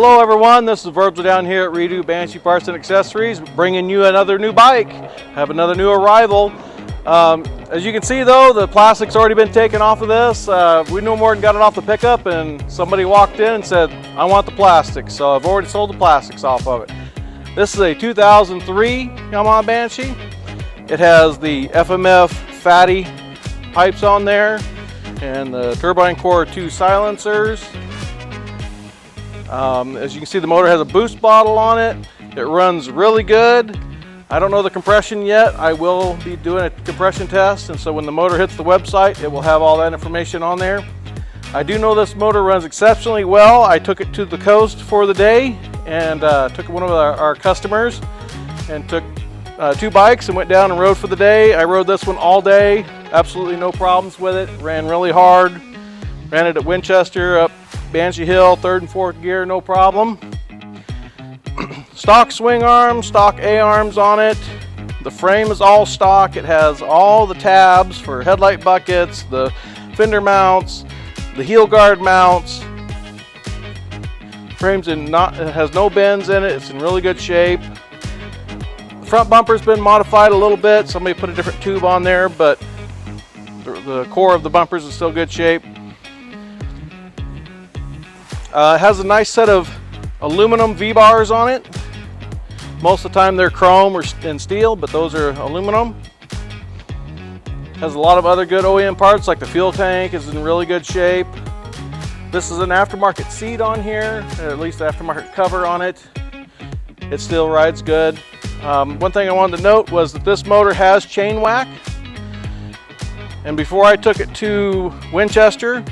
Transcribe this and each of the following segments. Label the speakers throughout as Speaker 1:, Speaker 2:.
Speaker 1: Hello everyone, this is Virgil down here at Redo Banshee Parts and Accessories, bringing you another new bike. Have another new arrival. As you can see though, the plastic's already been taken off of this. We no more than got it off the pickup and somebody walked in and said, I want the plastic. So I've already sold the plastics off of it. This is a 2003 Yamaha Banshee. It has the FMF Fatty pipes on there and the turbine core 2 silencers. As you can see, the motor has a boost bottle on it. It runs really good. I don't know the compression yet. I will be doing a compression test, and so when the motor hits the website, it will have all that information on there. I do know this motor runs exceptionally well. I took it to the coast for the day and took one of our customers and took 2 bikes and went down and rode for the day. I rode this one all day, absolutely no problems with it. Ran really hard, ran it at Winchester up Banshee Hill, 3rd and 4th gear, no problem. Stock swing arms, stock A-arms on it. The frame is all stock. It has all the tabs for headlight buckets, the fender mounts, the heel guard mounts. It has no bends in it. It's in really good shape. The front bumper's been modified a little bit. Somebody put a different tube on there, but the core of the bumpers is still good shape. It has a nice set of aluminum V-bars on it. Most of the time they're chrome and steel, but those are aluminum. Has a lot of other good OEM parts, like the fuel tank is in really good shape. This is an aftermarket seat on here, or at least aftermarket cover on it. It still rides good. One thing I wanted to note was that this motor has chain whack. And before I took it to Winchester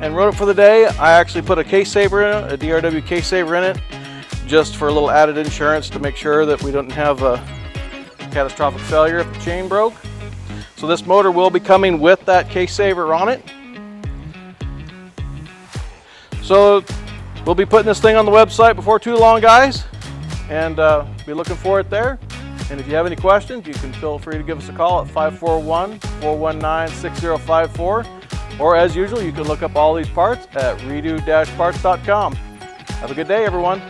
Speaker 1: and rode it for the day, I actually put a case saver in it, a DRW case saver in it, just for a little added insurance to make sure that we don't have a catastrophic failure if the chain broke. So this motor will be coming with that case saver on it. So we'll be putting this thing on the website before too long, guys, and be looking for it there. And if you have any questions, you can feel free to give us a call at 541-419-6054. Or as usual, you can look up all these parts at redo-parts.com. Have a good day, everyone.